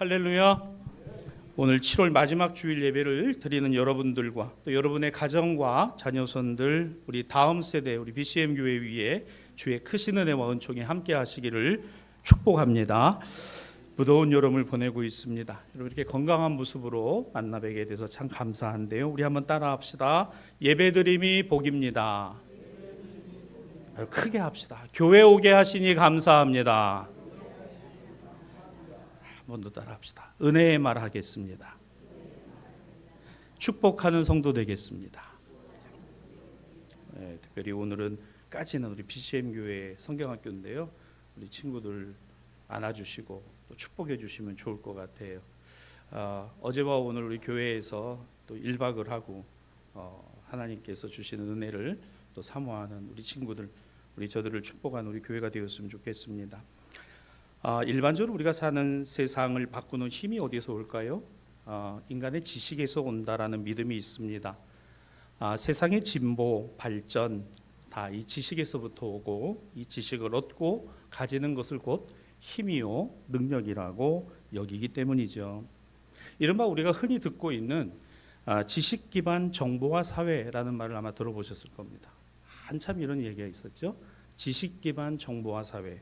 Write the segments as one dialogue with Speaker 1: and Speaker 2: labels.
Speaker 1: 할렐루야. 오늘 7월 마지막 주일 예배를 드리는 여러분들과 또 여러분의 가정과 자녀손들, 우리 다음 세대 우리 BCM 교회 위에 주의 크신 은혜와 은총이 함께 하시기를 축복합니다. 무더운 여름을 보내고 있습니다. 여러분 이렇게 건강한 모습으로 만나 뵙게 돼서 참 감사한데요. 우리 한번 따라합시다. 예배드림이 복입니다. 크게 합시다. 교회 오게 하시니 감사합니다. 한 번 더 따라합시다. 은혜의 말 하겠습니다. 축복하는 성도 되겠습니다. 네, 특별히 오늘은까지는 우리 BCM 교회 성경학교인데요. 우리 친구들 안아주시고 또 축복해 주시면 좋을 것 같아요. 어제와 오늘 우리 교회에서 또 1박을 하고 하나님께서 주시는 은혜를 또 사모하는 우리 친구들, 우리 저들을 축복하는 우리 교회가 되었으면 좋겠습니다. 일반적으로 우리가 사는 세상을 바꾸는 힘이 어디서 올까요? 인간의 지식에서 온다라는 믿음이 있습니다. 세상의 진보, 발전 다 이 지식에서부터 오고 이 지식을 얻고 가지는 것을 곧 힘이요 능력이라고 여기기 때문이죠. 이른바 우리가 흔히 듣고 있는 지식 기반 정보화 사회라는 말을 아마 들어보셨을 겁니다. 한참 이런 얘기가 있었죠. 지식 기반 정보화 사회.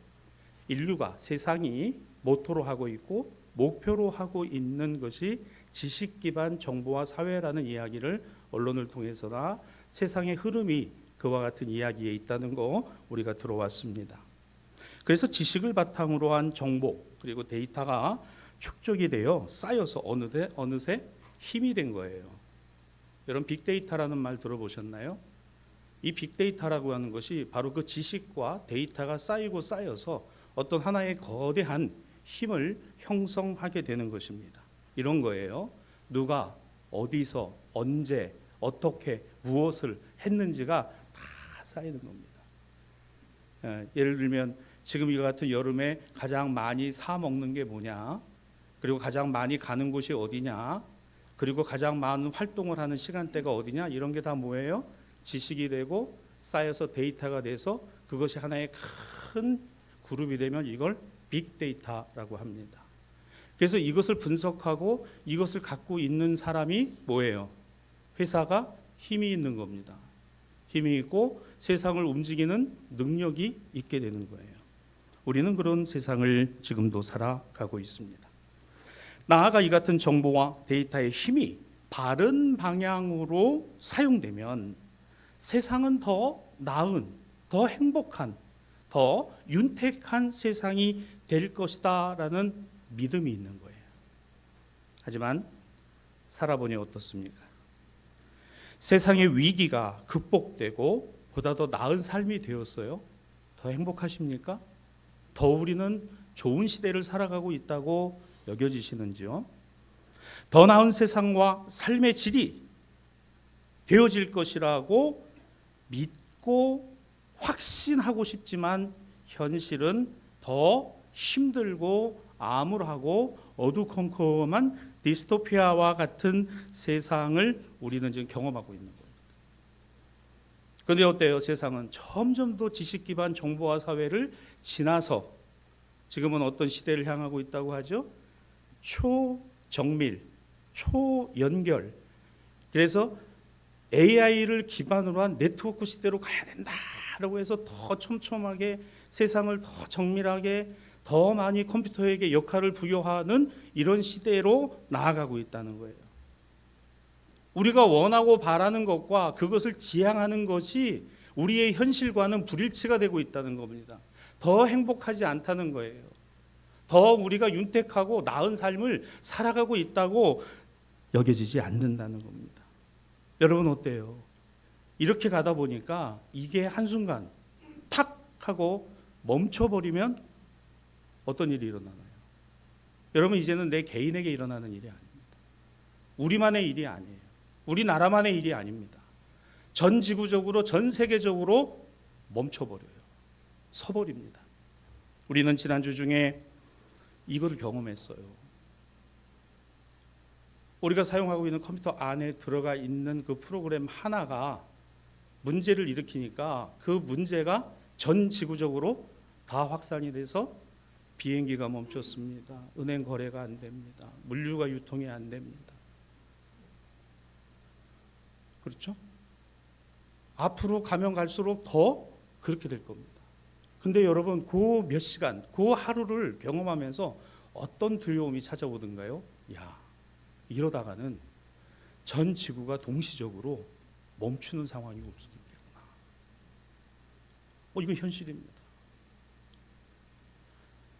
Speaker 1: 인류가 세상이 모토로 하고 있고 목표로 하고 있는 것이 지식 기반 정보화 사회라는 이야기를 언론을 통해서나 세상의 흐름이 그와 같은 이야기에 있다는 거 우리가 들어왔습니다. 그래서 지식을 바탕으로 한 정보 그리고 데이터가 축적이 되어 쌓여서 어느새 힘이 된 거예요. 여러분 빅데이터라는 말 들어보셨나요? 이 빅데이터라고 하는 것이 바로 그 지식과 데이터가 쌓이고 쌓여서 어떤 하나의 거대한 힘을 형성하게 되는 것입니다. 이런 거예요. 누가 어디서 언제 어떻게 무엇을 했는지가 다 쌓이는 겁니다. 예를 들면 지금 이와 같은 여름에 가장 많이 사 먹는 게 뭐냐, 그리고 가장 많이 가는 곳이 어디냐, 그리고 가장 많은 활동을 하는 시간대가 어디냐, 이런 게 다 뭐예요? 지식이 되고 쌓여서 데이터가 돼서 그것이 하나의 큰 그룹이 되면 이걸 빅데이터라고 합니다. 그래서 이것을 분석하고 이것을 갖고 있는 사람이 뭐예요? 회사가 힘이 있는 겁니다. 힘이 있고 세상을 움직이는 능력이 있게 되는 거예요. 우리는 그런 세상을 지금도 살아가고 있습니다. 나아가 이 같은 정보와 데이터의 힘이 바른 방향으로 사용되면 세상은 더 나은, 더 행복한, 더 윤택한 세상이 될 것이다라는 믿음이 있는 거예요. 하지만 살아보니 어떻습니까? 세상의 위기가 극복되고 보다 더 나은 삶이 되었어요. 더 행복하십니까? 더 우리는 좋은 시대를 살아가고 있다고 여겨지시는지요? 더 나은 세상과 삶의 질이 되어질 것이라고 믿고 확신하고 싶지만 현실은 더 힘들고 암울하고 어두컴컴한 디스토피아와 같은 세상을 우리는 지금 경험하고 있는 거예요. 그런데 어때요? 세상은 점점 더 지식 기반 정보화 사회를 지나서 지금은 어떤 시대를 향하고 있다고 하죠? 초정밀, 초연결. 그래서 AI를 기반으로 한 네트워크 시대로 가야 된다라고 해서 더 촘촘하게 세상을 더 정밀하게 더 많이 컴퓨터에게 역할을 부여하는 이런 시대로 나아가고 있다는 거예요. 우리가 원하고 바라는 것과 그것을 지향하는 것이 우리의 현실과는 불일치가 되고 있다는 겁니다. 더 행복하지 않다는 거예요. 더 우리가 윤택하고 나은 삶을 살아가고 있다고 여겨지지 않는다는 겁니다. 여러분 어때요? 이렇게 가다 보니까 이게 한순간 탁 하고 멈춰버리면 어떤 일이 일어나나요? 여러분 이제는 내 개인에게 일어나는 일이 아닙니다. 우리만의 일이 아니에요. 우리나라만의 일이 아닙니다. 전 지구적으로 전 세계적으로 멈춰버려요. 서버립니다. 우리는 지난주 중에 이걸 경험했어요. 우리가 사용하고 있는 컴퓨터 안에 들어가 있는 그 프로그램 하나가 문제를 일으키니까 그 문제가 전 지구적으로 다 확산이 돼서 비행기가 멈췄습니다. 은행 거래가 안 됩니다. 물류가 유통이 안 됩니다. 그렇죠? 앞으로 가면 갈수록 더 그렇게 될 겁니다. 근데 여러분 그 몇 시간, 그 하루를 경험하면서 어떤 두려움이 찾아오던가요? 야, 이러다가는 전 지구가 동시적으로 멈추는 상황이 올 수도 있겠구나. 이거 현실입니다.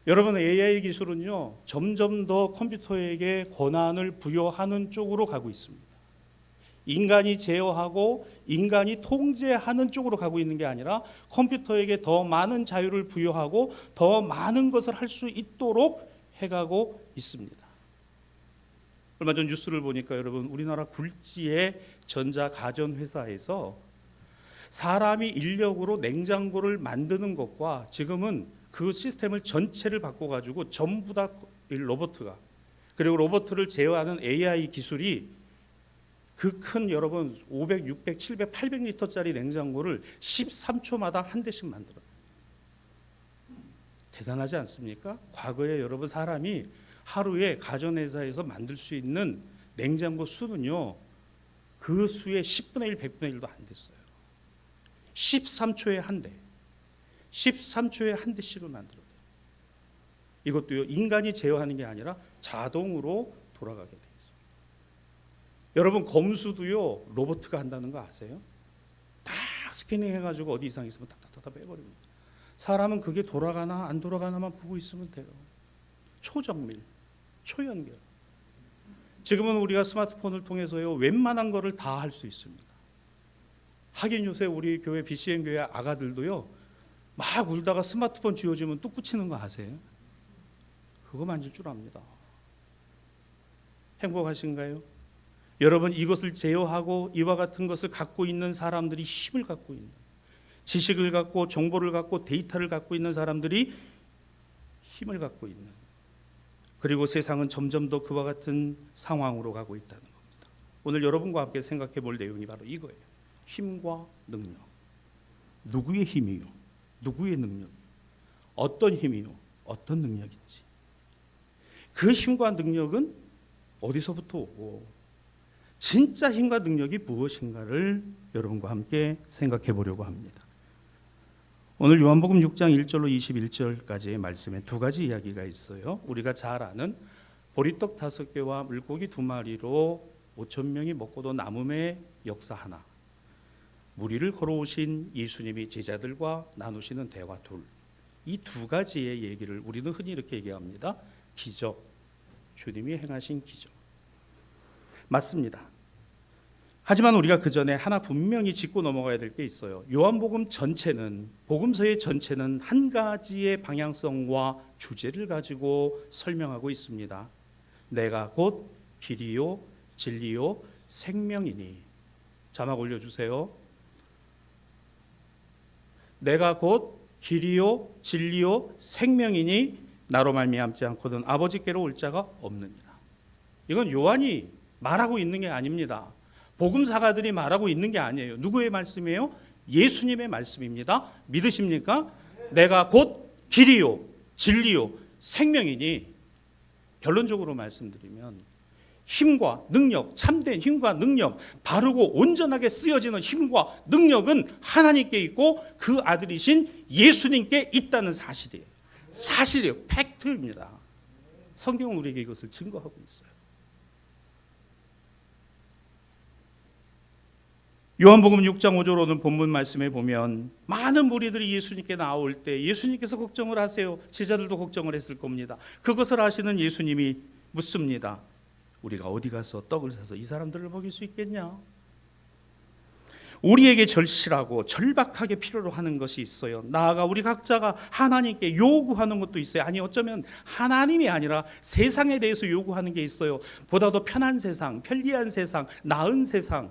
Speaker 1: 여러분 AI 기술은요 점점 더 컴퓨터에게 권한을 부여하는 쪽으로 가고 있습니다. 인간이 제어하고 인간이 통제하는 쪽으로 가고 있는 게 아니라 컴퓨터에게 더 많은 자유를 부여하고 더 많은 것을 할 수 있도록 해가고 있습니다. 얼마 전 뉴스를 보니까 여러분 우리나라 굴지의 전자 가전 회사에서 사람이 인력으로 냉장고를 만드는 것과 지금은 그 시스템을 전체를 바꿔가지고 전부 다 로봇가 그리고 로봇을 제어하는 AI 기술이 그 큰 여러분 500, 600, 700, 800리터짜리 냉장고를 13초마다 한 대씩 만들어요. 대단하지 않습니까? 과거에 여러분 사람이 하루에 가전회사에서 만들 수 있는 냉장고 수는요 그 수의 10분의 1, 100분의 1도 안 됐어요. 13초에 한 대, 13초에 한 대씩을 만들어요. 이것도요 인간이 제어하는 게 아니라 자동으로 돌아가게 돼요. 여러분 검수도요 로봇가 한다는 거 아세요? 딱 스캐닝 해가지고 어디 이상 있으면 탁탁탁 빼버립니다. 사람은 그게 돌아가나 안 돌아가나만 보고 있으면 돼요. 초정밀, 초연결. 지금은 우리가 스마트폰을 통해서요 웬만한 거를 다 할 수 있습니다. 하긴 요새 우리 교회 BCM 교회 아가들도요 막 울다가 스마트폰 쥐어주면 뚝 붙이는 거 아세요? 그거 만질 줄 압니다. 행복하신가요? 여러분 이것을 제어하고 이와 같은 것을 갖고 있는 사람들이 힘을 갖고 있는, 지식을 갖고 정보를 갖고 데이터를 갖고 있는 사람들이 힘을 갖고 있는, 그리고 세상은 점점 더 그와 같은 상황으로 가고 있다는 겁니다. 오늘 여러분과 함께 생각해 볼 내용이 바로 이거예요. 힘과 능력. 누구의 힘이요? 누구의 능력? 어떤 힘이요? 어떤 능력인지. 그 힘과 능력은 어디서부터 오고 진짜 힘과 능력이 무엇인가를 여러분과 함께 생각해 보려고 합니다. 오늘 요한복음 6장 1절로 21절까지의 말씀에 두 가지 이야기가 있어요. 우리가 잘 아는 보리떡 5개와 물고기 2마리로 5,000명이 먹고도 남음의 역사 하나, 무리를 걸어오신 예수님이 제자들과 나누시는 대화 둘, 이 두 가지의 얘기를 우리는 흔히 이렇게 얘기합니다. 기적, 주님이 행하신 기적. 맞습니다. 하지만 우리가 그 전에 하나 분명히 짚고 넘어가야 될 게 있어요. 요한복음 전체는, 복음서의 전체는 한 가지의 방향성과 주제를 가지고 설명하고 있습니다. 내가 곧 길이요 진리요 생명이니. 자막 올려주세요. 내가 곧 길이요 진리요 생명이니 나로 말미암지 않고는 아버지께로 올 자가 없느니라. 이건 요한이 말하고 있는 게 아닙니다. 복음사가들이 말하고 있는 게 아니에요. 누구의 말씀이에요? 예수님의 말씀입니다. 믿으십니까? 내가 곧 길이요 진리요 생명이니. 결론적으로 말씀드리면 힘과 능력, 참된 힘과 능력, 바르고 온전하게 쓰여지는 힘과 능력은 하나님께 있고 그 아들이신 예수님께 있다는 사실이에요. 사실이에요. 팩트입니다. 성경은 우리에게 이것을 증거하고 있어요. 요한복음 6장 5절 오는 본문 말씀에 보면 많은 무리들이 예수님께 나올 때 예수님께서 걱정을 하세요. 제자들도 걱정을 했을 겁니다. 그것을 아시는 예수님이 묻습니다. 우리가 어디 가서 떡을 사서 이 사람들을 먹일 수 있겠냐? 우리에게 절실하고 절박하게 필요로 하는 것이 있어요. 나아가 우리 각자가 하나님께 요구하는 것도 있어요. 아니 어쩌면 하나님이 아니라 세상에 대해서 요구하는 게 있어요. 보다 더 편한 세상, 편리한 세상, 나은 세상.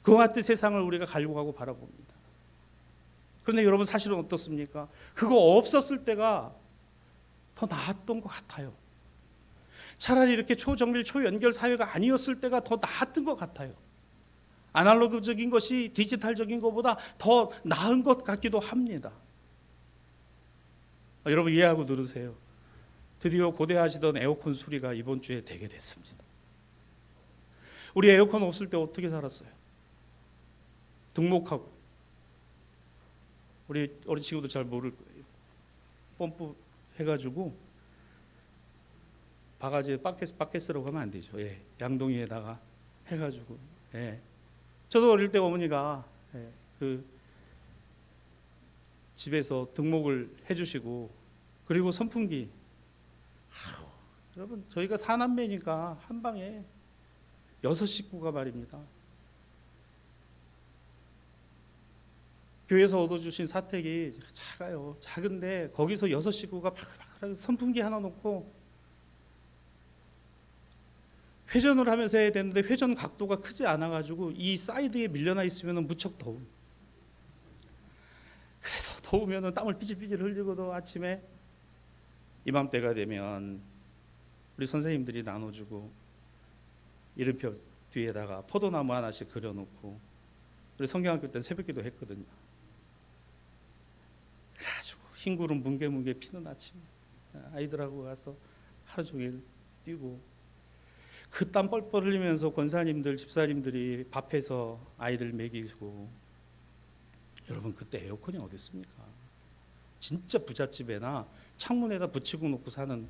Speaker 1: 그와 같은 세상을 우리가 가려고 하고 바라봅니다. 그런데 여러분 사실은 어떻습니까? 그거 없었을 때가 더 나았던 것 같아요. 차라리 이렇게 초정밀 초연결 사회가 아니었을 때가 더 나았던 것 같아요. 아날로그적인 것이 디지털적인 것보다 더 나은 것 같기도 합니다. 여러분 이해하고 들으세요. 드디어 고대하시던 에어컨 수리가 이번 주에 되게 됐습니다. 우리 에어컨 없을 때 어떻게 살았어요? 등목하고. 우리 어린 친구도 잘 모를 거예요. 펌프 해가지고 바가지에 바켓으로 가면 안 되죠. 예, 양동이에다가 해가지고. 예. 저도 어릴 때 어머니가 그 집에서 등목을 해주시고 그리고 선풍기. 여러분 저희가 사남매니까 한 방에 6식구가 말입니다. 교회에서 얻어주신 사택이 작아요. 작은데 거기서 6식구가 선풍기 하나 놓고 회전을 하면서 해야 되는데 회전 각도가 크지 않아가지고 이 사이드에 밀려나 있으면 무척 더운. 그래서 더우면 땀을 삐질삐질 흘리고도 아침에 이맘때가 되면 우리 선생님들이 나눠주고 이름표 뒤에다가 포도나무 하나씩 그려놓고 우리 성경학교 때 새벽기도 했거든요. 그래가지고 흰구름 뭉게뭉게 피는 아침 아이들하고 가서 하루 종일 뛰고 그 땀 뻘뻘 흘리면서 권사님들 집사님들이 밥해서 아이들 먹이고. 여러분 그때 에어컨이 어디 있습니까? 진짜 부잣집에나 창문에다 붙이고 놓고 사는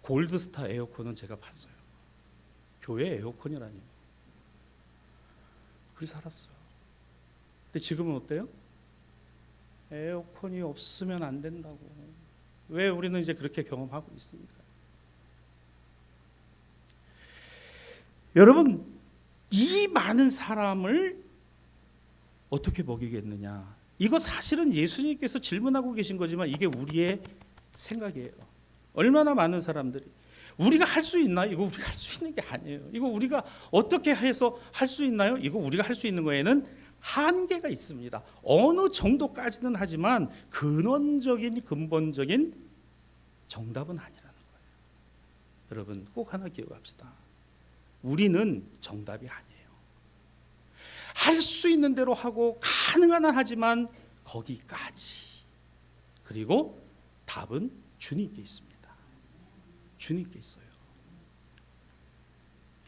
Speaker 1: 골드스타 에어컨은 제가 봤어요. 교회 에어컨이라니. 그리 살았어요. 근데 지금은 어때요? 에어컨이 없으면 안 된다고. 왜 우리는 이제 그렇게 경험하고 있습니까? 여러분 이 많은 사람을 어떻게 먹이겠느냐? 이거 사실은 예수님께서 질문하고 계신 거지만 이게 우리의 생각이에요. 얼마나 많은 사람들이 우리가 할 수 있나? 이거 우리가 할 수 있는 게 아니에요. 이거 우리가 어떻게 해서 할 수 있나요? 이거 우리가 할 수 있는 거에는 한계가 있습니다. 어느 정도까지는 하지만 근본적인 정답은 아니라는 거예요. 여러분 꼭 하나 기억합시다. 우리는 정답이 아니에요. 할 수 있는 대로 하고 가능한 한 하지만 거기까지. 그리고 답은 주님께 있습니다. 주님께 있어요.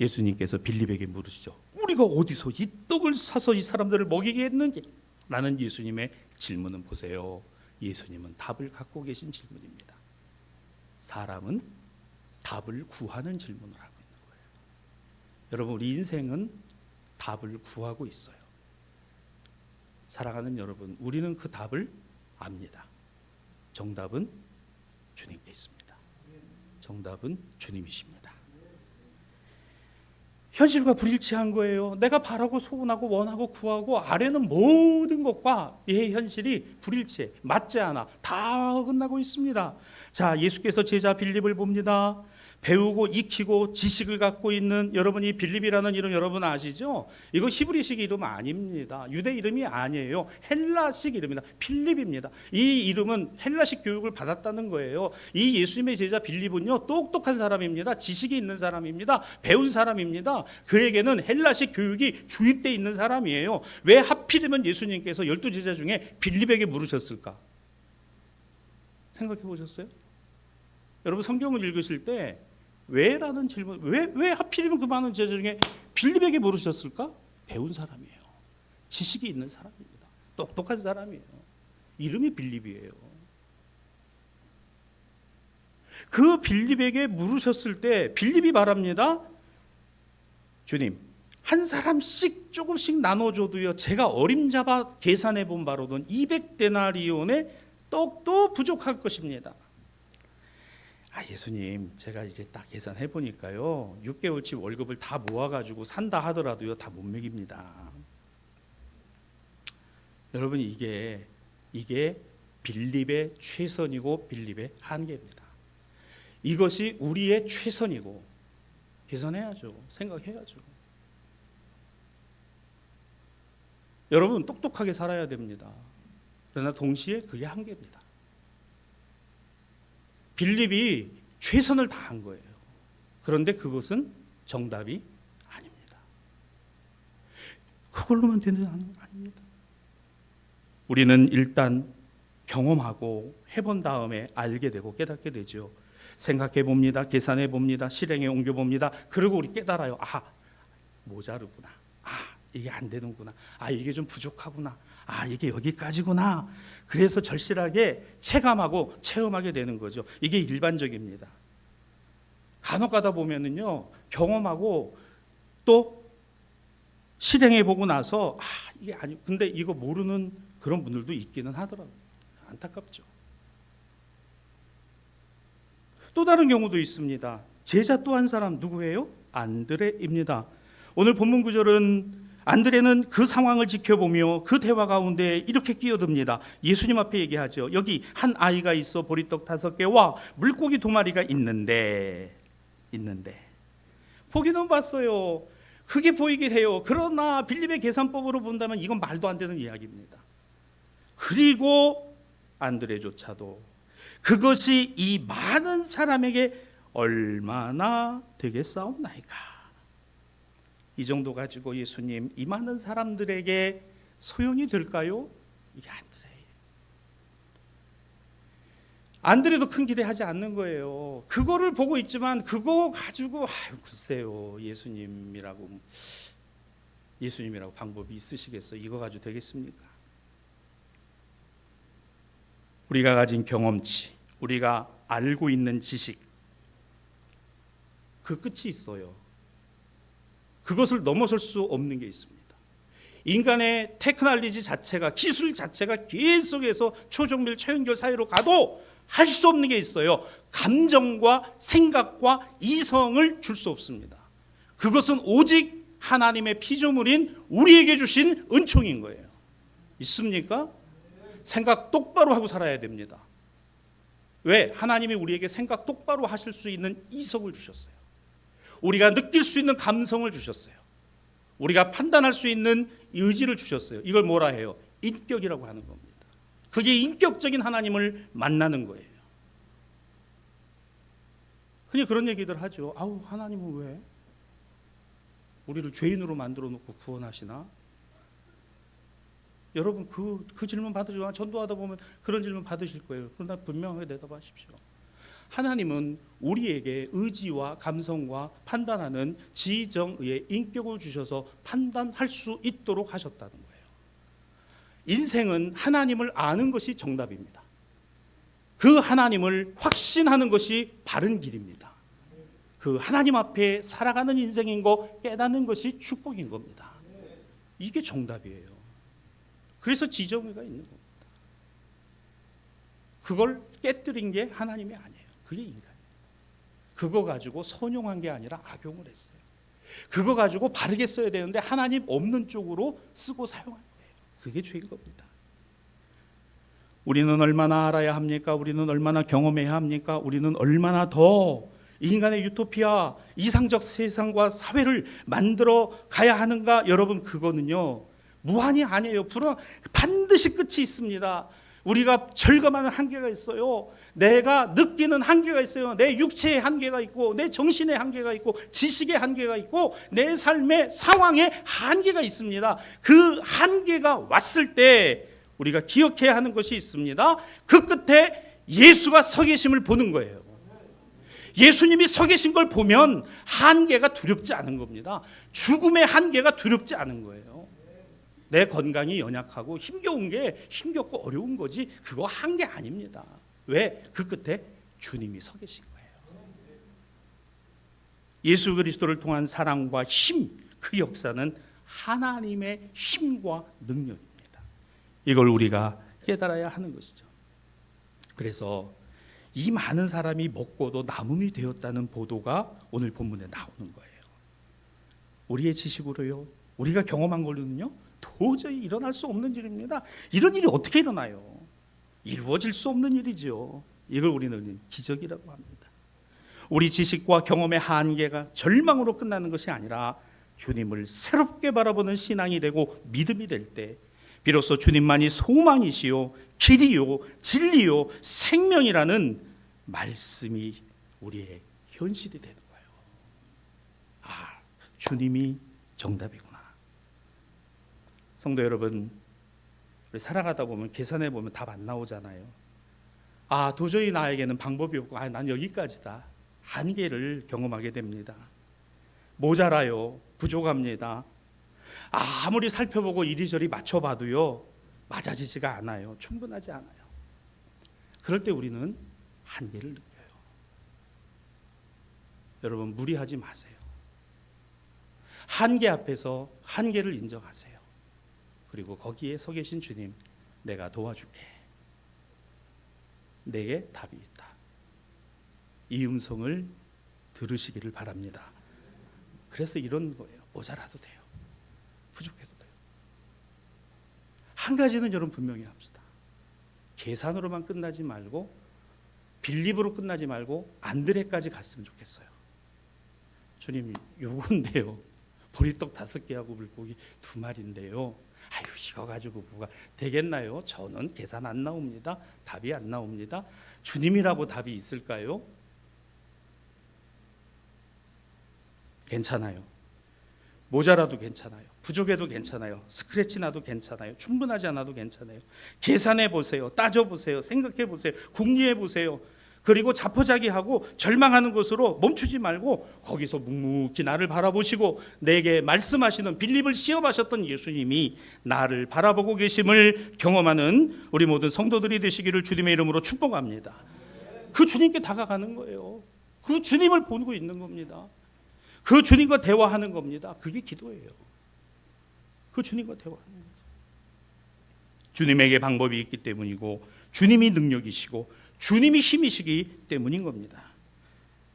Speaker 1: 예수님께서 빌립에게 물으시죠. 우리가 어디서 이 떡을 사서 이 사람들을 먹이게 했는지? 라는 예수님의 질문은 보세요. 예수님은 답을 갖고 계신 질문입니다. 사람은 답을 구하는 질문을 하고 있는 거예요. 여러분 우리 인생은 답을 구하고 있어요. 사랑하는 여러분, 우리는 그 답을 압니다. 정답은 주님께 있습니다. 정답은 주님이십니다. 현실과 불일치한 거예요. 내가 바라고 소원하고 원하고 구하고 아래는 모든 것과 이 현실이 불일치해. 맞지 않아. 다 어긋나고 있습니다. 자, 예수께서 제자 빌립을 봅니다. 배우고 익히고 지식을 갖고 있는 여러분이 빌립이라는 이름 여러분 아시죠? 이거 히브리식 이름 아닙니다. 유대 이름이 아니에요. 헬라식 이름입니다. 필립입니다. 이 이름은 헬라식 교육을 받았다는 거예요. 이 예수님의 제자 빌립은요 똑똑한 사람입니다. 지식이 있는 사람입니다. 배운 사람입니다. 그에게는 헬라식 교육이 주입되어 있는 사람이에요. 왜 하필이면 예수님께서 12제자 중에 빌립에게 물으셨을까? 생각해 보셨어요? 여러분 성경을 읽으실 때 왜라는 질문, 왜 하필이면 그 많은 제자 중에 빌립에게 물으셨을까? 배운 사람이에요. 지식이 있는 사람입니다. 똑똑한 사람이에요. 이름이 빌립이에요. 그 빌립에게 물으셨을 때 빌립이 말합니다. 주님, 한 사람씩 조금씩 나눠줘도요 제가 어림잡아 계산해 본 바로는 200데나리온의 떡도 부족할 것입니다. 예수님, 제가 이제 딱 계산해 보니까요 6개월치 월급을 다 모아가지고 산다 하더라도요 다 못 먹입니다. 여러분 이게 빌립의 최선이고 빌립의 한계입니다. 이것이 우리의 최선이고 계산해야죠. 생각해야죠. 여러분 똑똑하게 살아야 됩니다. 그러나 동시에 그게 한계입니다. 빌립이 최선을 다한 거예요. 그런데 그것은 정답이 아닙니다. 그걸로만 되는 게 아닙니다. 우리는 일단 경험하고 해본 다음에 알게 되고 깨닫게 되죠. 생각해 봅니다. 계산해 봅니다. 실행에 옮겨 봅니다. 그리고 우리 깨달아요. 아, 모자르구나. 아, 이게 안 되는구나. 아, 이게 좀 부족하구나. 아, 이게 여기까지구나. 그래서 절실하게 체감하고 체험하게 되는 거죠. 이게 일반적입니다. 간혹 가다 보면은요, 경험하고 또 실행해 보고 나서 아, 이게 아니, 근데 이거 모르는 그런 분들도 있기는 하더라고요. 안타깝죠. 또 다른 경우도 있습니다. 제자 또 한 사람 누구예요? 안드레입니다. 오늘 본문 구절은 안드레는 그 상황을 지켜보며 그 대화 가운데 이렇게 끼어듭니다. 예수님 앞에 얘기하죠. 여기 한 아이가 있어 보리떡 5개와 물고기 2마리가 있는데 보기는 봤어요. 크게 보이긴 해요. 그러나 빌립의 계산법으로 본다면 이건 말도 안 되는 이야기입니다. 그리고 안드레조차도 그것이 이 많은 사람에게 얼마나 되겠사옵나이까. 이 정도 가지고 예수님 이 많은 사람들에게 소용이 될까요? 이게 안드레도 큰 기대하지 않는 거예요. 그거를 보고 있지만 그거 가지고 글쎄요, 예수님이라고 방법이 있으시겠어? 이거 가지고 되겠습니까? 우리가 가진 경험치, 우리가 알고 있는 지식, 그 끝이 있어요. 그것을 넘어설 수 없는 게 있습니다. 인간의 테크놀로지 자체가, 기술 자체가 계속해서 초정밀 최연결 사이로 가도 할 수 없는 게 있어요. 감정과 생각과 이성을 줄 수 없습니다. 그것은 오직 하나님의 피조물인 우리에게 주신 은총인 거예요. 있습니까? 생각 똑바로 하고 살아야 됩니다. 왜? 하나님이 우리에게 생각 똑바로 하실 수 있는 이성을 주셨어요. 우리가 느낄 수 있는 감성을 주셨어요. 우리가 판단할 수 있는 의지를 주셨어요. 이걸 뭐라 해요? 인격이라고 하는 겁니다. 그게 인격적인 하나님을 만나는 거예요. 흔히 그런 얘기들 하죠. 아우, 하나님은 왜 우리를 죄인으로 만들어 놓고 구원하시나? 여러분 그 질문 받으시고 전도하다 보면 그런 질문 받으실 거예요. 그러나 분명하게 대답하십시오. 하나님은 우리에게 의지와 감성과 판단하는 지정의의 인격을 주셔서 판단할 수 있도록 하셨다는 거예요. 인생은 하나님을 아는 것이 정답입니다. 그 하나님을 확신하는 것이 바른 길입니다. 그 하나님 앞에 살아가는 인생인 거 깨닫는 것이 축복인 겁니다. 이게 정답이에요. 그래서 지정의가 있는 겁니다. 그걸 깨뜨린 게 하나님이 아니에요. 그게 인간이에요. 그거 가지고 선용한 게 아니라 악용을 했어요. 그거 가지고 바르게 써야 되는데 하나님 없는 쪽으로 쓰고 사용한 거예요. 그게 죄인 겁니다. 우리는 얼마나 알아야 합니까? 우리는 얼마나 경험해야 합니까? 우리는 얼마나 더 인간의 유토피아, 이상적 세상과 사회를 만들어 가야 하는가? 여러분, 그거는요 무한이 아니에요. 반드시 끝이 있습니다. 우리가 절감하는 한계가 있어요. 내가 느끼는 한계가 있어요. 내 육체의 한계가 있고 내 정신의 한계가 있고 지식의 한계가 있고 내 삶의 상황의 한계가 있습니다. 그 한계가 왔을 때 우리가 기억해야 하는 것이 있습니다. 그 끝에 예수가 서 계심을 보는 거예요. 예수님이 서 계신 걸 보면 한계가 두렵지 않은 겁니다. 죽음의 한계가 두렵지 않은 거예요. 내 건강이 연약하고 힘겨운 게 힘겹고 어려운 거지 그거 한계 아닙니다. 왜? 그 끝에 주님이 서 계신 거예요. 예수 그리스도를 통한 사랑과 힘, 그 역사는 하나님의 힘과 능력입니다. 이걸 우리가 깨달아야 하는 것이죠. 그래서 이 많은 사람이 먹고도 남음이 되었다는 보도가 오늘 본문에 나오는 거예요. 우리의 지식으로요, 우리가 경험한 걸로는요 도저히 일어날 수 없는 일입니다. 이런 일이 어떻게 일어나요? 이루어질 수 없는 일이죠. 이걸 우리는 기적이라고 합니다. 우리 지식과 경험의 한계가 절망으로 끝나는 것이 아니라 주님을 새롭게 바라보는 신앙이 되고 믿음이 될 때 비로소 주님만이 소망이시요 길이요 진리요 생명이라는 말씀이 우리의 현실이 되는 거예요. 아, 주님이 정답이구나. 성도 여러분, 우리 살아가다 보면 계산해 보면 답 안 나오잖아요. 도저히 나에게는 방법이 없고 난 여기까지다. 한계를 경험하게 됩니다. 모자라요. 부족합니다. 아무리 살펴보고 이리저리 맞춰봐도요, 맞아지지가 않아요. 충분하지 않아요. 그럴 때 우리는 한계를 느껴요. 여러분, 무리하지 마세요. 한계 앞에서 한계를 인정하세요. 그리고 거기에 서 계신 주님, 내가 도와줄게. 내게 답이 있다. 이 음성을 들으시기를 바랍니다. 그래서 이런 거예요. 모자라도 돼요. 부족해도 돼요. 한 가지는 여러분 분명히 합시다. 계산으로만 끝나지 말고, 빌립으로 끝나지 말고 안드레까지 갔으면 좋겠어요. 주님, 요건데요. 보리떡 5개하고 물고기 2마리인데요. 이거 가지고 뭐가 되겠나요? 저는 계산 안 나옵니다. 답이 안 나옵니다. 주님이라고 답이 있을까요? 괜찮아요. 모자라도 괜찮아요. 부족해도 괜찮아요. 스크래치 나도 괜찮아요. 충분하지 않아도 괜찮아요. 계산해 보세요. 따져 보세요. 생각해 보세요. 궁리해 보세요. 그리고 자포자기하고 절망하는 것으로 멈추지 말고 거기서 묵묵히 나를 바라보시고 내게 말씀하시는 빌립을 시험하셨던 예수님이 나를 바라보고 계심을 경험하는 우리 모든 성도들이 되시기를 주님의 이름으로 축복합니다. 그 주님께 다가가는 거예요. 그 주님을 보고 있는 겁니다. 그 주님과 대화하는 겁니다. 그게 기도예요. 그 주님과 대화하는 거죠. 주님에게 방법이 있기 때문이고 주님이 능력이시고 주님이 힘이시기 때문인 겁니다.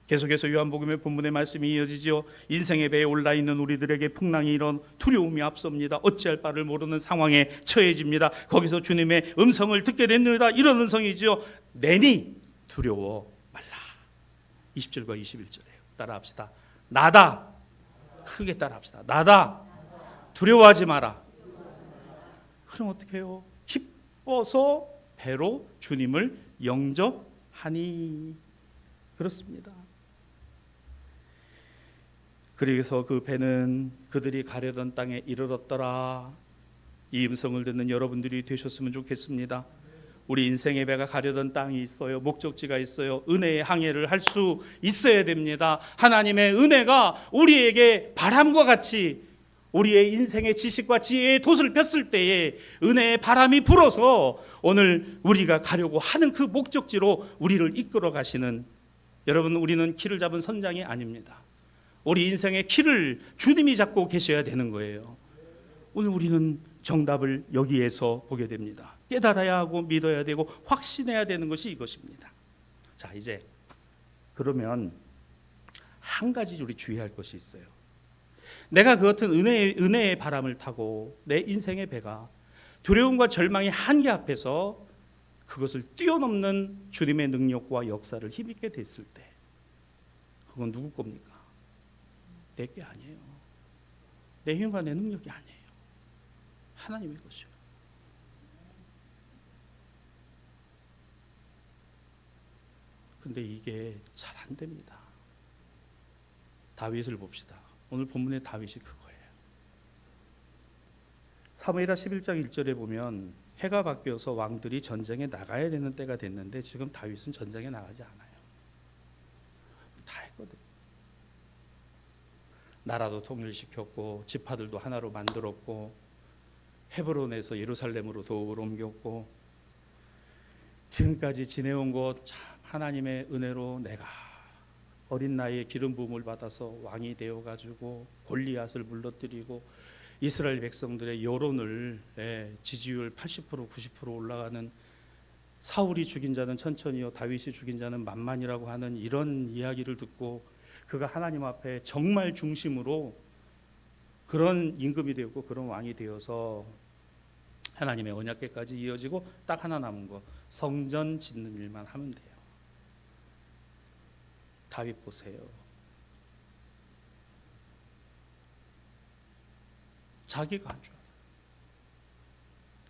Speaker 1: 계속해서 요한복음의 본문의 말씀이 이어지죠. 인생의 배에 올라있는 우리들에게 풍랑이 이런 두려움이 앞섭니다. 어찌할 바를 모르는 상황에 처해집니다. 거기서 주님의 음성을 듣게 됩니다. 이런 음성이죠. 내니 두려워 말라. 20절과 21절이에요. 따라합시다. 나다. 크게 따라합시다. 나다. 두려워하지 마라. 그럼 어떻게 해요? 기뻐서 배로 주님을 영접하니. 그렇습니다. 그래서 그 배는 그들이 가려던 땅에 이르렀더라. 이 음성을 듣는 여러분들이 되셨으면 좋겠습니다. 우리 인생의 배가 가려던 땅이 있어요. 목적지가 있어요. 은혜의 항해를 할 수 있어야 됩니다. 하나님의 은혜가 우리에게 바람과 같이 우리의 인생의 지식과 지혜의 돛을 폈을 때에 은혜의 바람이 불어서 오늘 우리가 가려고 하는 그 목적지로 우리를 이끌어 가시는, 여러분, 우리는 키를 잡은 선장이 아닙니다. 우리 인생의 키를 주님이 잡고 계셔야 되는 거예요. 오늘 우리는 정답을 여기에서 보게 됩니다. 깨달아야 하고 믿어야 되고 확신해야 되는 것이 이것입니다. 자, 이제 그러면 한 가지 우리 주의할 것이 있어요. 내가 그 같은 은혜의 바람을 타고 내 인생의 배가 두려움과 절망의 한계 앞에서 그것을 뛰어넘는 주님의 능력과 역사를 힘있게 됐을 때, 그건 누구 겁니까? 내 게 아니에요. 내 힘과 내 능력이 아니에요. 하나님의 것이요. 근데 이게 잘 안 됩니다. 다윗을 봅시다. 오늘 본문의 다윗이 그거예요. 사무엘하 11장 1절에 보면 해가 바뀌어서 왕들이 전쟁에 나가야 되는 때가 됐는데 지금 다윗은 전쟁에 나가지 않아요. 다 했거든요. 나라도 통일시켰고 지파들도 하나로 만들었고 헤브론에서 예루살렘으로 도읍을 옮겼고 지금까지 지내온 것 참 하나님의 은혜로 내가 어린 나이에 기름 부음을 받아서 왕이 되어가지고 골리앗을 물러뜨리고 이스라엘 백성들의 여론을 지지율 80% 90% 올라가는, 사울이 죽인 자는 천천히요 다윗이 죽인 자는 만만이라고 하는 이런 이야기를 듣고 그가 하나님 앞에 정말 중심으로 그런 임금이 되었고 그런 왕이 되어서 하나님의 언약궤까지 이어지고 딱 하나 남은 거, 성전 짓는 일만 하면 돼요. 다윗 보세요. 자기가 안 좋아요.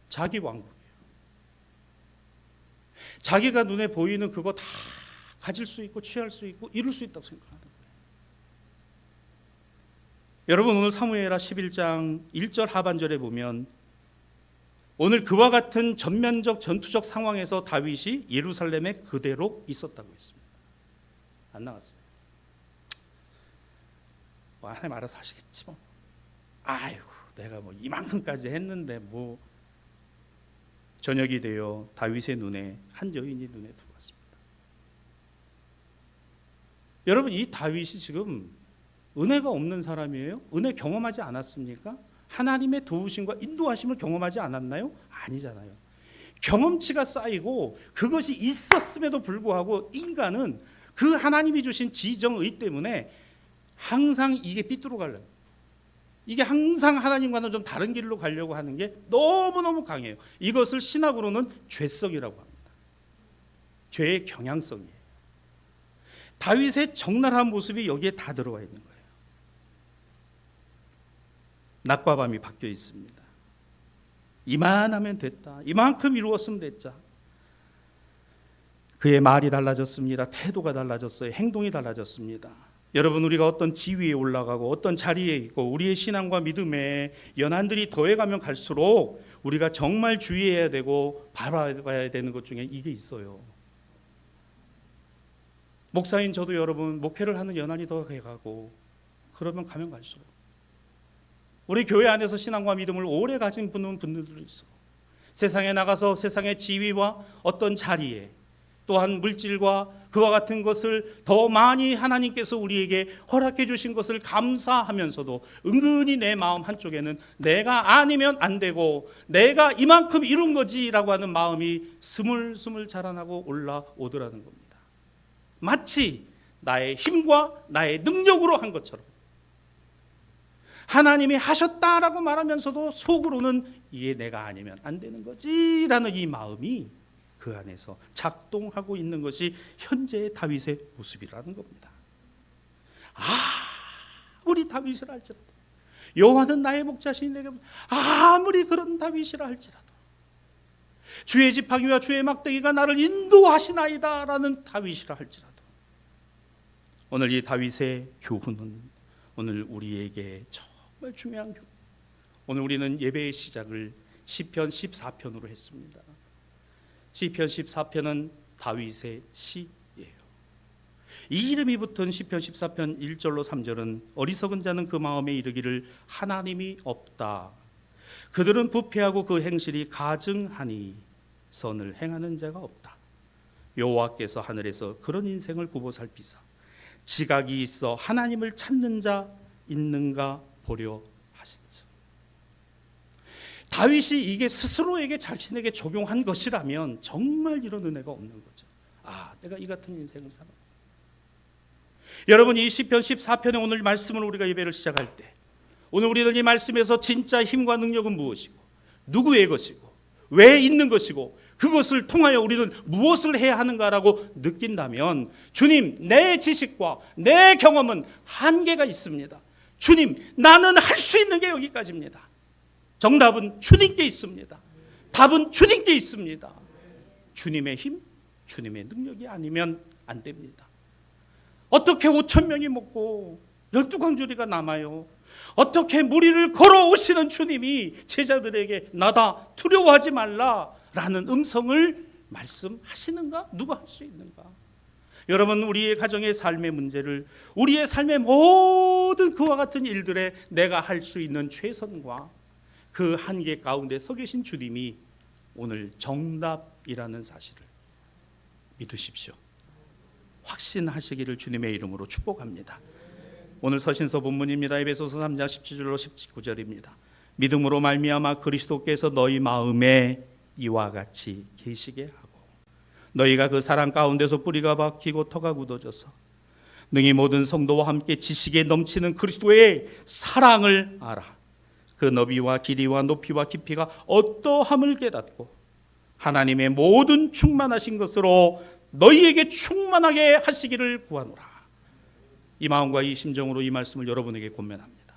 Speaker 1: 자기 왕국이에요. 자기가 눈에 보이는 그거 다 가질 수 있고 취할 수 있고 이룰 수 있다고 생각하는 거예요. 여러분, 오늘 사무엘하 11장 1절 하반절에 보면 오늘 그와 같은 전면적 전투적 상황에서 다윗이 예루살렘에 그대로 있었다고 했습니다. 안 나갔어요. 뭐 하나님 알아서 하시겠지 뭐. 아이고 내가 뭐 이만큼까지 했는데 뭐. 저녁이 되어 다윗의 눈에 한 여인이 눈에 들어왔습니다. 여러분 이 다윗이 지금 은혜가 없는 사람이에요? 은혜 경험하지 않았습니까? 하나님의 도우심과 인도하심을 경험하지 않았나요? 아니잖아요. 경험치가 쌓이고 그것이 있었음에도 불구하고 인간은 그 하나님이 주신 지정의 때문에 항상 이게 삐뚤어가려고, 이게 항상 하나님과는 좀 다른 길로 가려고 하는 게 너무너무 강해요. 이것을 신학으로는 죄성이라고 합니다. 죄의 경향성이에요. 다윗의 적나라한 모습이 여기에 다 들어와 있는 거예요. 낮과 밤이 바뀌어 있습니다. 이만하면 됐다. 이만큼 이루었으면 됐자. 그의 말이 달라졌습니다. 태도가 달라졌어요. 행동이 달라졌습니다. 여러분 우리가 어떤 지위에 올라가고 어떤 자리에 있고 우리의 신앙과 믿음에 연한들이 더해가면 갈수록 우리가 정말 주의해야 되고 바라봐야 되는 것 중에 이게 있어요. 목사인 저도 여러분 목회를 하는 연한이 더해가고 그러면 가면 갈수록 우리 교회 안에서 신앙과 믿음을 오래 가진 분들도 있어. 세상에 나가서 세상의 지위와 어떤 자리에 또한 물질과 그와 같은 것을 더 많이 하나님께서 우리에게 허락해 주신 것을 감사하면서도 은근히 내 마음 한쪽에는 내가 아니면 안 되고 내가 이만큼 이룬 거지라고 하는 마음이 스물스물 자라나고 올라오더라는 겁니다. 마치 나의 힘과 나의 능력으로 한 것처럼 하나님이 하셨다라고 말하면서도 속으로는 이게 내가 아니면 안 되는 거지라는 이 마음이 그 안에서 작동하고 있는 것이 현재의 다윗의 모습이라는 겁니다. 아무리 다윗이라 할지라도 여호와는 나의 목자시니 내게 아무리 그런 다윗이라 할지라도 주의 지팡이와 주의 막대기가 나를 인도하시나이다 라는 다윗이라 할지라도 오늘 이 다윗의 교훈은 오늘 우리에게 정말 중요한 교훈. 오늘 우리는 예배의 시작을 시편 14편으로 했습니다. 시편 14편은 다윗의 시예요. 이 이름이 붙은 시편 14편 1절로 3절은 어리석은 자는 그 마음에 이르기를 하나님이 없다. 그들은 부패하고 그 행실이 가증하니 선을 행하는 자가 없다. 여호와께서 하늘에서 그런 인생을 보고 살피사 지각이 있어 하나님을 찾는 자 있는가 보려 하시죠. 다윗이 이게 스스로에게 자신에게 적용한 것이라면 정말 이런 은혜가 없는 거죠. 내가 이 같은 인생을 살아. 여러분 이 시편 14편의 오늘 말씀을 우리가 예배를 시작할 때 오늘 우리들 이 말씀에서 진짜 힘과 능력은 무엇이고 누구의 것이고 왜 있는 것이고 그것을 통하여 우리는 무엇을 해야 하는가라고 느낀다면 주님 내 지식과 내 경험은 한계가 있습니다. 주님 나는 할 수 있는 게 여기까지입니다. 정답은 주님께 있습니다. 답은 주님께 있습니다. 주님의 힘, 주님의 능력이 아니면 안 됩니다. 어떻게 5,000명이 먹고 12광주리가 남아요? 어떻게 무리를 걸어오시는 주님이 제자들에게 나다 두려워하지 말라라는 음성을 말씀하시는가? 누가 할 수 있는가? 여러분 우리의 가정의 삶의 문제를 우리의 삶의 모든 그와 같은 일들에 내가 할 수 있는 최선과 그 한계 가운데 서 계신 주님이 오늘 정답이라는 사실을 믿으십시오. 확신하시기를 주님의 이름으로 축복합니다. 오늘 서신서 본문입니다. 에베소서 3장 17절로 19절입니다. 믿음으로 말미암아 그리스도께서 너희 마음에 이와 같이 계시게 하고 너희가 그 사랑 가운데서 뿌리가 박히고 터가 굳어져서 능히 모든 성도와 함께 지식에 넘치는 그리스도의 사랑을 알아 그 너비와 길이와 높이와 깊이가 어떠함을 깨닫고 하나님의 모든 충만하신 것으로 너희에게 충만하게 하시기를 구하노라. 이 마음과 이 심정으로 이 말씀을 여러분에게 권면합니다.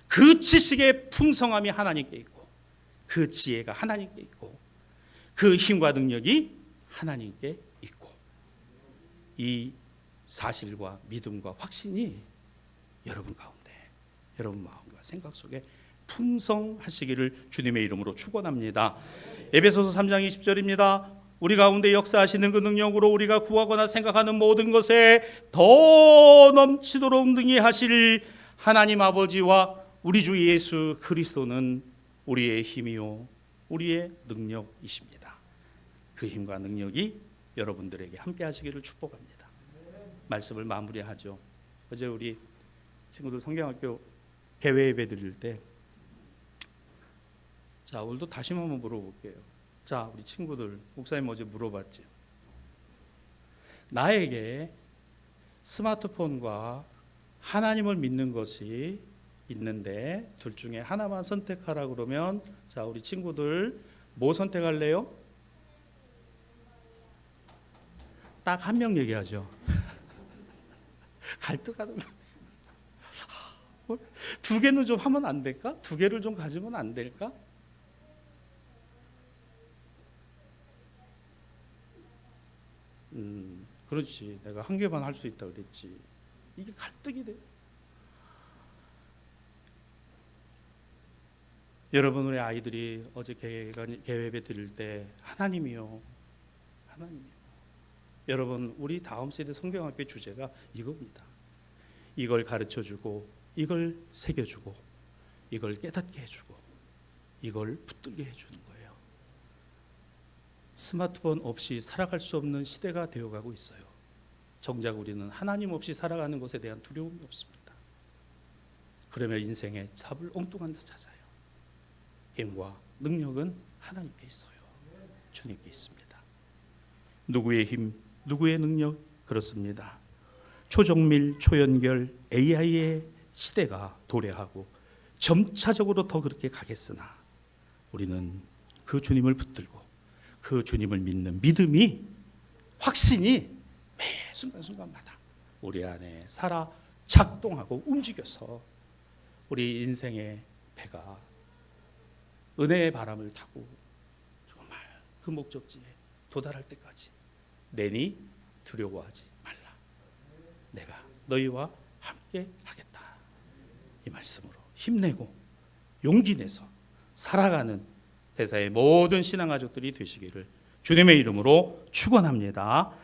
Speaker 1: 그 지식의 풍성함이 하나님께 있고 그 지혜가 하나님께 있고 그 힘과 능력이 하나님께 있고 이 사실과 믿음과 확신이 여러분 가운데 여러분 마음과 생각 속에 풍성하시기를 주님의 이름으로 축원합니다. 에베소서 3장 20절입니다. 우리 가운데 역사하시는 그 능력으로 우리가 구하거나 생각하는 모든 것에 더 넘치도록 능히 하실 하나님 아버지와 우리 주 예수 그리스도는 우리의 힘이요 우리의 능력이십니다. 그 힘과 능력이 여러분들에게 함께 하시기를 축복합니다. 말씀을 마무리하죠. 어제 우리 친구들 성경학교 개회 예배 드릴 때, 자 오늘도 다시 한번 물어볼게요. 자 우리 친구들, 목사님 어제 물어봤죠. 나에게 스마트폰과 하나님을 믿는 것이 있는데 둘 중에 하나만 선택하라 그러면, 자 우리 친구들 뭐 선택할래요? 딱 한 명 얘기하죠. 갈등하는 거. 두 개는 좀 하면 안 될까? 두 개를 좀 가지면 안 될까? 그렇지. 내가 한 개만 할 수 있다 그랬지. 이게 갈등이 돼. 여러분, 우리 아이들이 어제 개회배 드릴 때 하나님이요, 하나님이요. 여러분, 우리 다음 세대 성경학교 주제가 이겁니다. 이걸 가르쳐주고, 이걸 새겨주고, 이걸 깨닫게 해주고, 이걸 붙들게 해주는 거예요. 스마트폰 없이 살아갈 수 없는 시대가 되어가고 있어요. 정작 우리는 하나님 없이 살아가는 것에 대한 두려움이 없습니다. 그러면 인생의 답을 엉뚱한 데 찾아요. 힘과 능력은 하나님께 있어요. 주님께 있습니다. 누구의 힘, 누구의 능력? 그렇습니다. 초정밀, 초연결, AI의 시대가 도래하고 점차적으로 더 그렇게 가겠으나 우리는 그 주님을 붙들고 그 주님을 믿는 믿음이, 확신이 매 순간순간마다 우리 안에 살아 작동하고 움직여서 우리 인생의 배가 은혜의 바람을 타고 정말 그 목적지에 도달할 때까지 내니 두려워하지 말라. 내가 너희와 함께 하겠다. 이 말씀으로 힘내고 용기 내서 살아가는 대사의 모든 신앙가족들이 되시기를 주님의 이름으로 축원합니다.